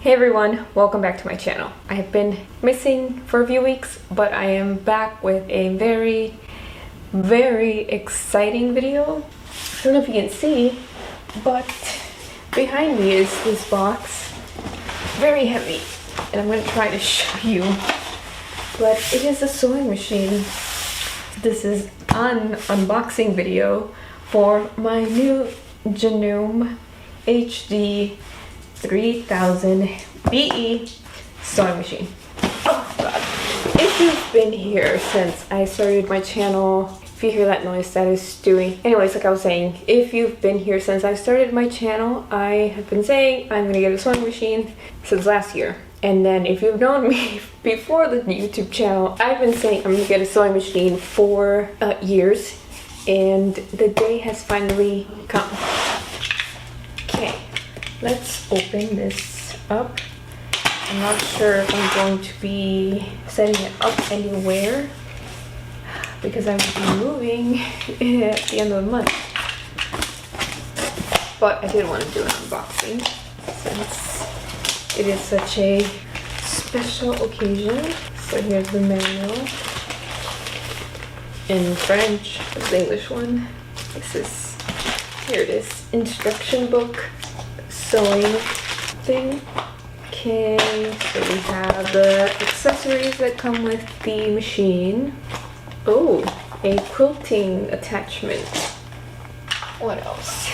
Hey everyone, welcome back to my channel. I have been missing for a few weeks, but I am back with a very exciting video. I don't know if you can see, but behind me is this box. Very heavy, and I'm going to try to show you. But it is a sewing machine. This is an unboxing for my new Janome HD3000 BE sewing machine. Oh god. If you've been here since I started my channel, if you hear that noise, that is Stewie. Anyways, like I was saying, if you've been here since I started my channel, I have been saying I'm gonna get a sewing machine since last year. And then if you've known me before the YouTube channel, I've been saying I'm gonna get a sewing machine for years, and the day has finally come. Okay, let's open this up. I'm not sure if I'm going to be setting it up anywhere because I'm moving at the end of the month. But I did want to do an unboxing since it is such a special occasion. So here's the manual in French. There's the English one. Here it is, instruction book, sewing thing. Okay, so we have the accessories that come with the machine. Oh, a quilting attachment. What else?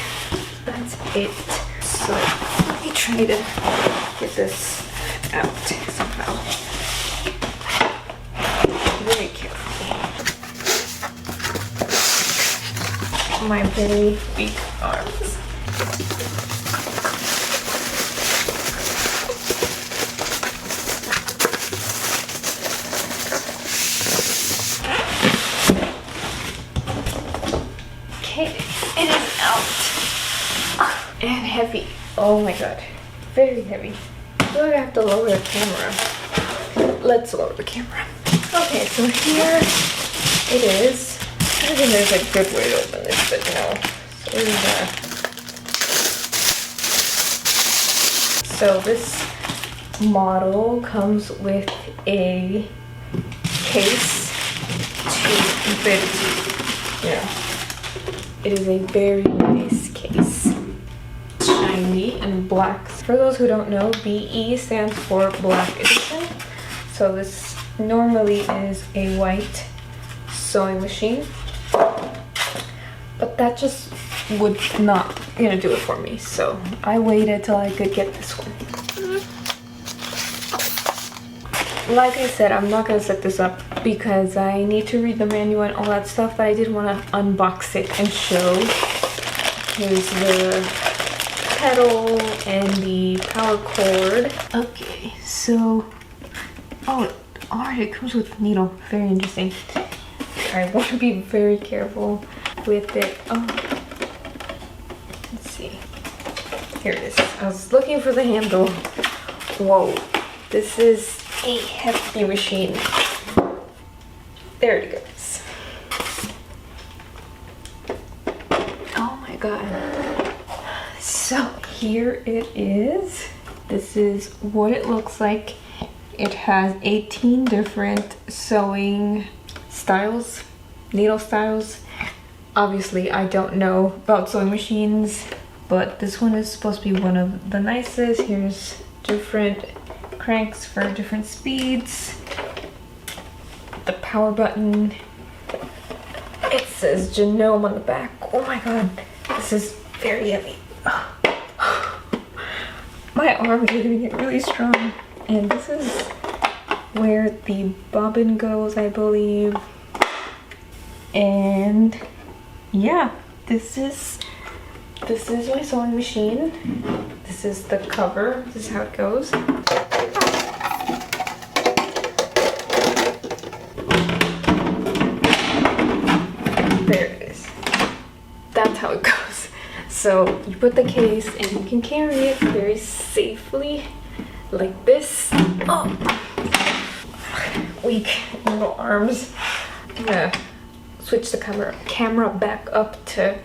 That's it. So let me try to get this out somehow. Very carefully. My very big arms. Okay, it is out. And heavy. Oh my god. Very heavy. I feel like I have to lower the camera. Let's lower the camera. Okay, so here it is. I think there's a good way to open this, but no. So this model comes with a case to keep it, it is a very nice case. Shiny and black. For those who don't know, BE stands for Black Edition. So this normally is a white sewing machine, but that just would not do it for me. So I waited till I could get this one. Like I said, I'm not gonna set this up because I need to read the manual and all that stuff, but I did want to unbox it and show. Here's the pedal and the power cord. Okay, so it comes with a needle. Very interesting. I want to be very careful with it. Oh, let's see. Here it is. I was looking for the handle. Whoa, this is a hefty machine. There it goes. Oh my god. So here it is. This is what it looks like. It has 18 different sewing styles, needle styles. Obviously, I don't know about sewing machines, but this one is supposed to be one of the nicest. Here's different cranks for different speeds. The power button. It says Janome on the back. Oh my god, this is very heavy. My arms are gonna get really strong. And this is where the bobbin goes, I believe. And yeah, this is my sewing machine. This is the cover. This is how it goes. There it is. That's how it goes. So you put the case and you can carry it very safely like this. Oh, weak little arms. I'm gonna switch the camera back up to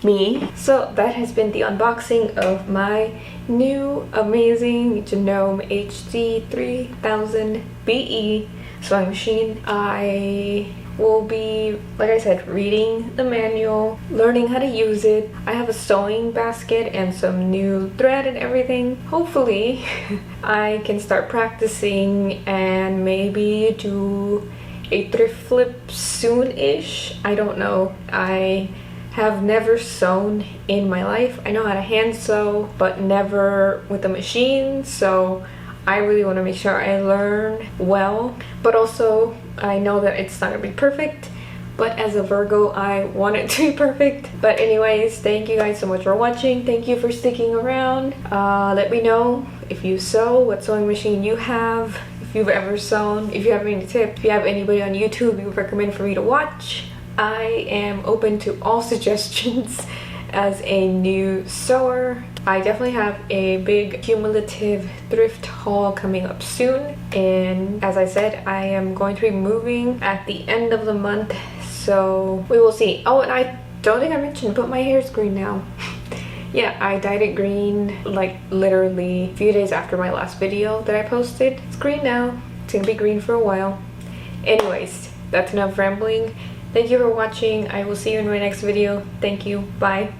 me. So that has been the unboxing of my new amazing Janome HD3000 BE sewing machine. I will be, like I said, reading the manual, learning how to use it. I have a sewing basket and some new thread and everything. Hopefully I can start practicing and maybe do a thrift flip soon-ish. I don't know. I have never sewn in my life. I know how to hand sew, but never with a machine, so I really want to make sure I learn well. But also, I know that it's not gonna be perfect, but as a Virgo, I want it to be perfect. But anyways, thank you guys so much for watching. Thank you for sticking around. Let me know if you sew, what sewing machine you have, if you've ever sewn, if you have any tips, if you have anybody on YouTube you would recommend for me to watch. I am open to all suggestions as a new sewer. I definitely have a big cumulative thrift haul coming up soon, and as I said, I am going to be moving at the end of the month, so we will see. Oh, and I don't think I mentioned, but my hair is green now. Yeah, I dyed it green like literally a few days after my last video that I posted. It's green now. It's gonna be green for a while. Anyways, that's enough rambling. Thank you for watching. I will see you in my next video. Thank you. Bye.